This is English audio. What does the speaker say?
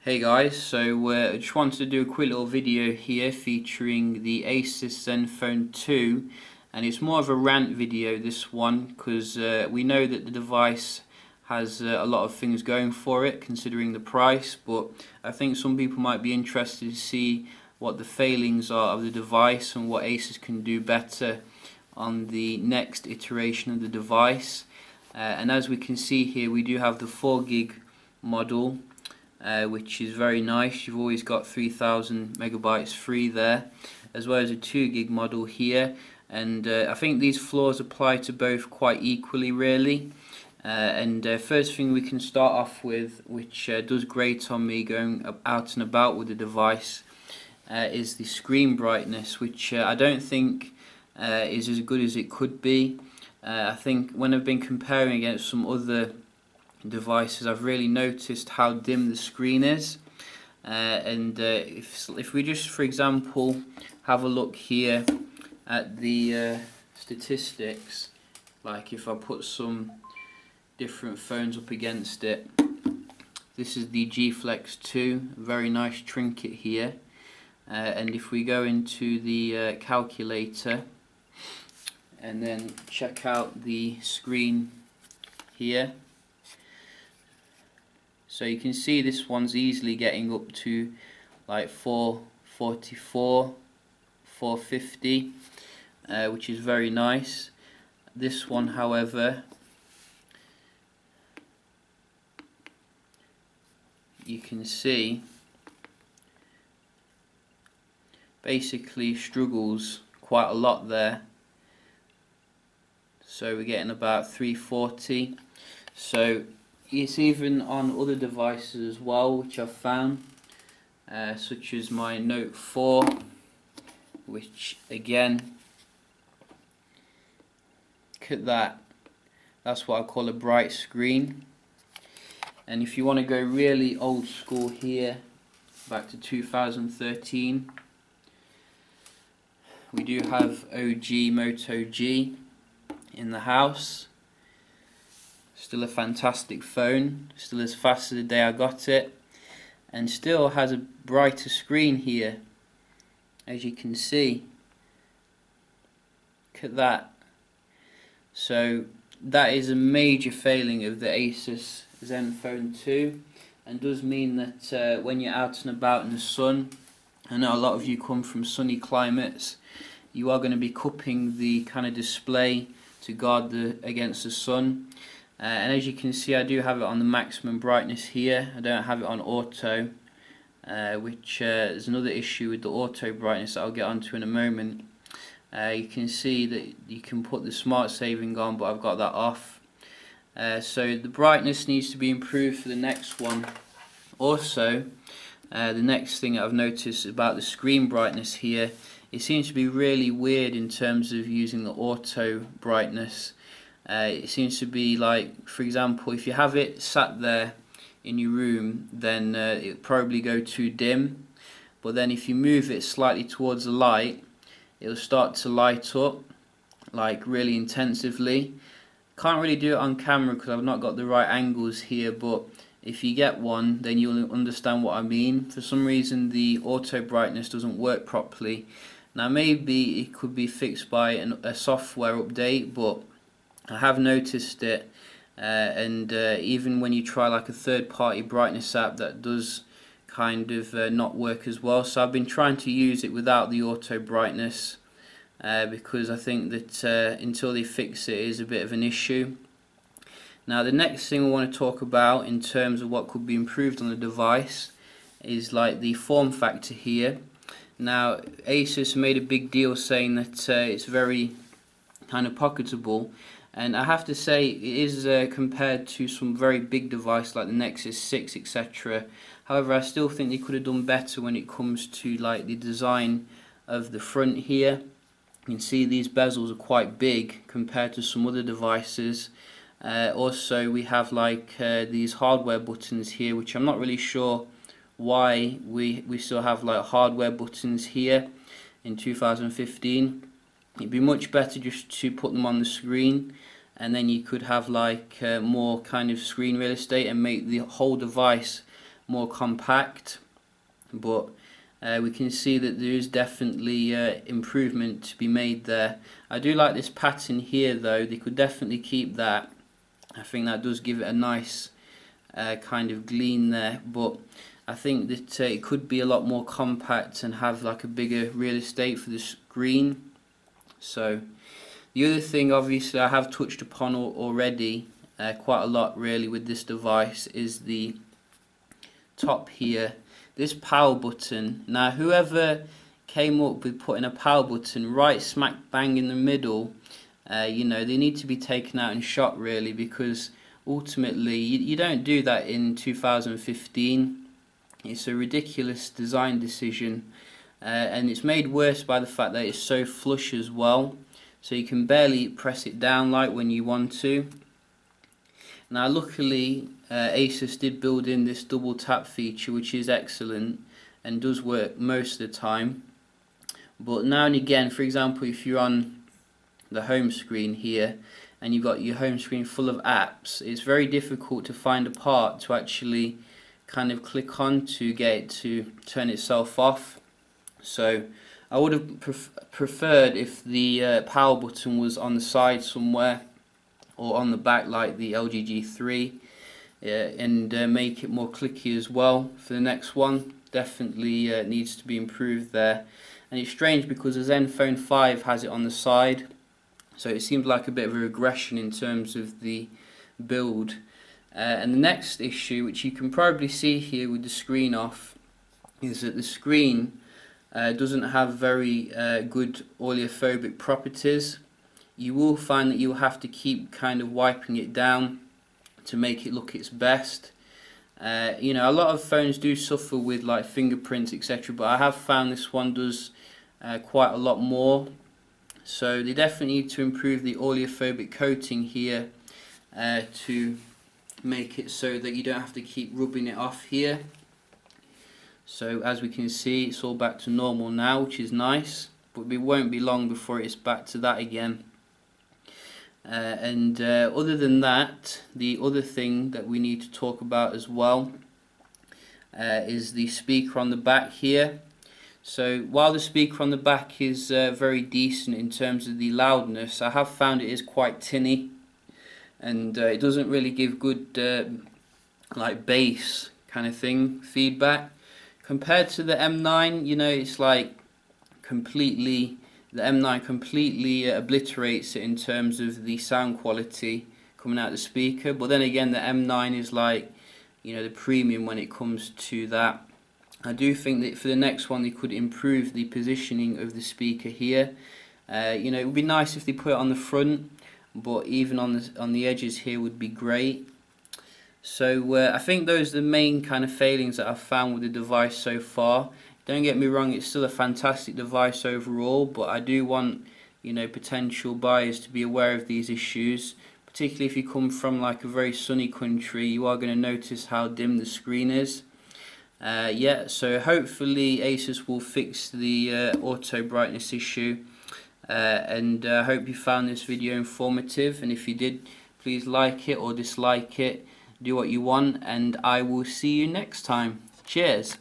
Hey guys, so I just wanted to do a quick little video here featuring the Asus Zenfone 2, and it's more of a rant video, this one, because we know that the device has a lot of things going for it considering the price, but I think some people might be interested to see what the failings are of the device and what Asus can do better on the next iteration of the device. And as we can see here, we do have the 4GB model, which is very nice. You've always got 3000 megabytes free there, as well as a 2GB model here, and I think these flaws apply to both quite equally really. First thing we can start off with, which does grate on me going out and about with the device, is the screen brightness, which I don't think is as good as it could be. I think when I've been comparing against some other devices, I've really noticed how dim the screen is, if we just, for example, have a look here at the statistics, like if I put some different phones up against it, this is the G Flex 2, very nice trinket here, and if we go into the calculator and then check out the screen here, so you can see this one's easily getting up to like 444, 450, which is very nice. This one, however, you can see basically struggles quite a lot there. So we're getting about 340. So it's even on other devices as well, which I've found, such as my Note 4, which again, look at that, that's what I call a bright screen. And if you want to go really old school here, back to 2013, we do have OG Moto G in the house. Still a fantastic phone, still as fast as the day I got it, and still has a brighter screen here, as you can see. Look at that. So that is a major failing of the Asus Zenfone 2, and does mean that when you're out and about in the sun, I know a lot of you come from sunny climates, you are going to be cupping the kind of display to guard against the sun. And as you can see, I do have it on the maximum brightness here. I don't have it on auto, which is another issue with the auto brightness that I'll get onto in a moment. You can see that you can put the smart saving on, but I've got that off. So the brightness needs to be improved for the next one. Also, the next thing I've noticed about the screen brightness here, it seems to be really weird in terms of using the auto brightness. It seems to be like, for example, if you have it sat there in your room, then it'll probably go too dim, but then if you move it slightly towards the light, it'll start to light up like really intensively. Can't really do it on camera because I've not got the right angles here, but if you get one, then you'll understand what I mean. For some reason the auto brightness doesn't work properly. Now maybe it could be fixed by a software update, but I have noticed it, and even when you try like a third-party brightness app, that does kind of not work as well. So I've been trying to use it without the auto brightness, because I think that until they fix it is a bit of an issue. Now the next thing I want to talk about in terms of what could be improved on the device is like the form factor here. Now Asus made a big deal saying that it's very kind of pocketable, and I have to say it is compared to some very big devices like the Nexus 6, etc. However, I still think they could have done better when it comes to like the design of the front here. You can see these bezels are quite big compared to some other devices. Also we have like these hardware buttons here, which I'm not really sure why we still have like hardware buttons here in 2015. It'd be much better just to put them on the screen, and then you could have like more kind of screen real estate and make the whole device more compact, but we can see that there is definitely improvement to be made there. I do like this pattern here though. They could definitely keep that. I think that does give it a nice kind of gleam there, but I think that it could be a lot more compact and have like a bigger real estate for the screen. So the other thing, obviously, I have touched upon already quite a lot really with this device, is the top here, this power button. Now whoever came up with putting a power button right smack bang in the middle, you know, they need to be taken out and shot really, because ultimately you don't do that in 2015. It's a ridiculous design decision, and it's made worse by the fact that it's so flush as well, so you can barely press it down like when you want to. Now luckily Asus did build in this double tap feature, which is excellent and does work most of the time, but now and again, for example, if you're on the home screen here and you've got your home screen full of apps, it's very difficult to find a part to actually kind of click on to get it to turn itself off. So I would have preferred if the power button was on the side somewhere or on the back like the LG G3, and make it more clicky as well for the next one. Definitely needs to be improved there. And it's strange because the Zenfone 5 has it on the side, so it seems like a bit of a regression in terms of the build. And the next issue, which you can probably see here with the screen off, is that the screen doesn't have very good oleophobic properties. You will find that you'll have to keep kind of wiping it down to make it look its best. You know, a lot of phones do suffer with like fingerprints, etc., but I have found this one does quite a lot more. So they definitely need to improve the oleophobic coating here to make it so that you don't have to keep rubbing it off here. So as we can see, it's all back to normal now, which is nice, but it won't be long before it's back to that again. Other than that, the other thing that we need to talk about as well is the speaker on the back here. So while the speaker on the back is very decent in terms of the loudness, I have found it is quite tinny, and it doesn't really give good like bass kind of thing feedback compared to the M9. You know, it's like completely, the M9 completely obliterates it in terms of the sound quality coming out of the speaker. But then again, the M9 is like, you know, the premium when it comes to that. I do think that for the next one they could improve the positioning of the speaker here. You know, it would be nice if they put it on the front, but even on the edges here would be great. So I think those are the main kind of failings that I've found with the device so far. Don't get me wrong, it's still a fantastic device overall, but I do want, you know, potential buyers to be aware of these issues. Particularly if you come from like a very sunny country, you are going to notice how dim the screen is. Yeah, so hopefully Asus will fix the auto brightness issue. And I hope you found this video informative, and if you did, please like it or dislike it, do what you want, and I will see you next time. Cheers.